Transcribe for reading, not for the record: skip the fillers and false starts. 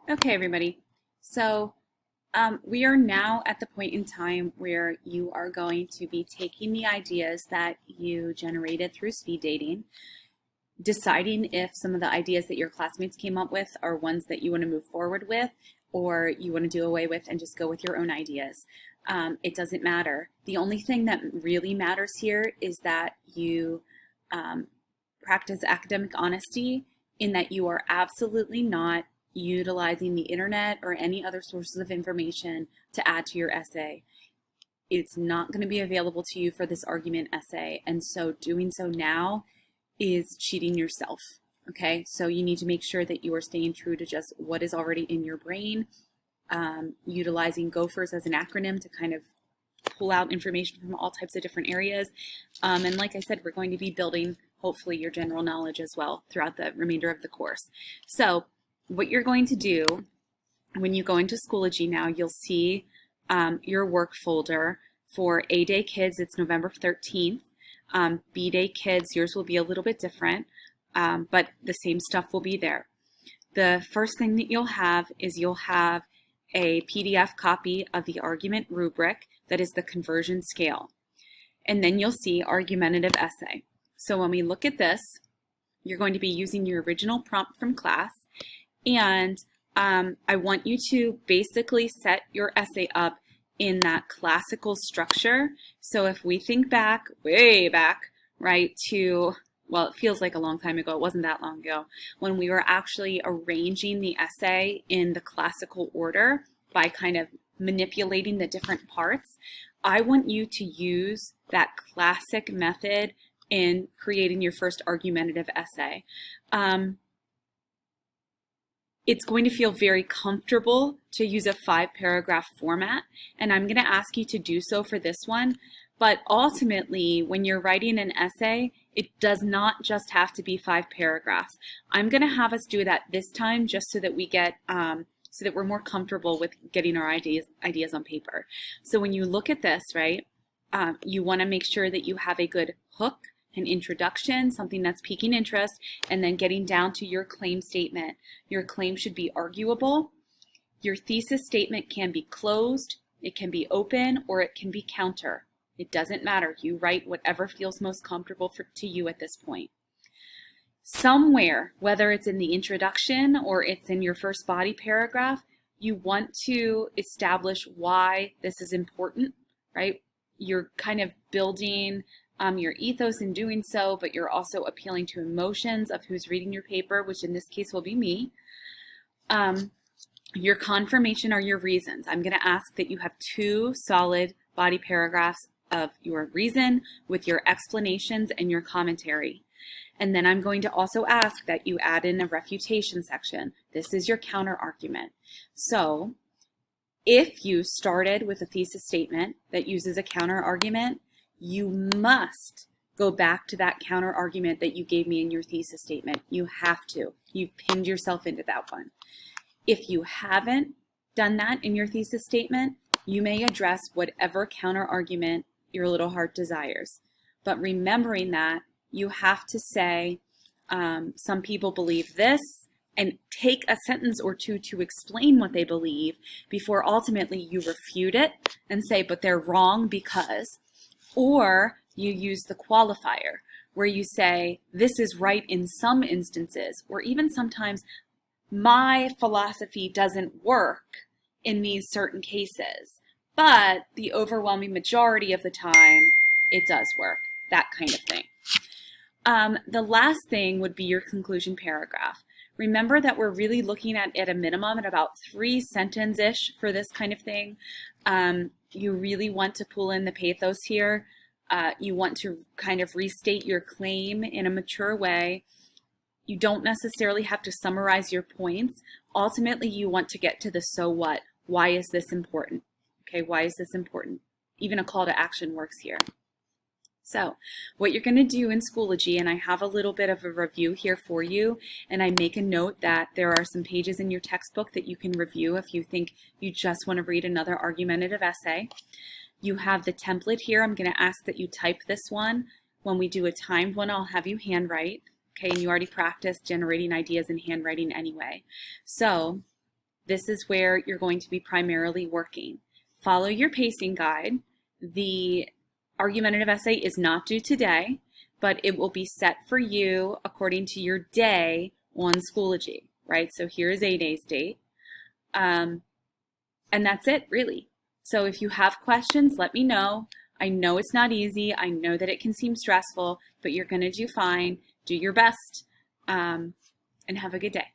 Okay, everybody. So we are now at the point in time where you are going to be taking the ideas that you generated through speed dating, deciding if some of the ideas that your classmates came up with are ones that you want to move forward with or you want to do away with and just go with your own ideas. It doesn't matter. The only thing that really matters here is that you practice academic honesty in that you are absolutely not utilizing the internet or any other sources of information to add to your essay. It's not going to be available to you for this argument essay, and so doing so now is cheating yourself. Okay, so you need to make sure that you are staying true to just what is already in your brain, utilizing GOPHERS as an acronym to kind of pull out information from all types of different areas. And like I said, we're going to be building hopefully your general knowledge as well throughout the remainder of the course. So what you're going to do when you go into Schoology now, you'll see your work folder. For A Day Kids, it's November 13th. B Day Kids, yours will be a little bit different, but the same stuff will be there. The first thing that you'll have is you'll have a PDF copy of the argument rubric that is the conversion scale. And then you'll see argumentative essay. So when we look at this, you're going to be using your original prompt from class, and I want you to basically set your essay up in that classical structure. So if we think back, way back, right, to, well, it feels like a long time ago, it wasn't that long ago, when we were actually arranging the essay in the classical order by kind of manipulating the different parts, I want you to use that classic method in creating your first argumentative essay. It's going to feel very comfortable to use a 5-paragraph format, and I'm going to ask you to do so for this one. But ultimately, when you're writing an essay, it does not just have to be 5 paragraphs. I'm going to have us do that this time just so that we get so that we're more comfortable with getting our ideas on paper. So when you look at this, right, you want to make sure that you have a good hook, an introduction, something that's piquing interest, and then getting down to your claim statement. Your claim should be arguable. Your thesis statement can be closed, it can be open, or it can be counter. It doesn't matter. You write whatever feels most comfortable to you at this point. Somewhere, whether it's in the introduction or it's in your first body paragraph, you want to establish why this is important, right? You're kind of building your ethos in doing so, but you're also appealing to emotions of who's reading your paper, which in this case will be me. Your confirmation are your reasons. I'm going to ask that you have 2 solid body paragraphs of your reason with your explanations and your commentary. And then I'm going to also ask that you add in a refutation section. This is your counter argument. So if you started with a thesis statement that uses a counter argument, you must go back to that counter argument that you gave me in your thesis statement. You have to. You've pinned yourself into that one. If you haven't done that in your thesis statement, you may address whatever counter argument your little heart desires. But remembering that, you have to say, some people believe this, and take a sentence or two to explain what they believe before ultimately you refute it and say, but they're wrong because. Or you use the qualifier where you say, this is right in some instances, or even sometimes my philosophy doesn't work in these certain cases, but the overwhelming majority of the time it does work, that kind of thing. The last thing would be your conclusion paragraph. Remember that we're really looking at a minimum at about 3 sentences-ish for this kind of thing. You really want to pull in the pathos here. You want to kind of restate your claim in a mature way. You don't necessarily have to summarize your points. Ultimately, you want to get to the so what. Why is this important? Okay, why is this important? Even a call to action works here. So what you're going to do in Schoology, and I have a little bit of a review here for you, and I make a note that there are some pages in your textbook that you can review if you think you just want to read another argumentative essay. You have the template here. I'm going to ask that you type this one. When we do a timed one, I'll have you handwrite. Okay, and you already practiced generating ideas in handwriting anyway. So this is where you're going to be primarily working. Follow your pacing guide. The argumentative essay is not due today, but it will be set for you according to your day on Schoology, right? So here's a day's date. And that's it, really. So if you have questions, let me know. I know it's not easy. I know that it can seem stressful, but you're going to do fine. Do your best, and have a good day.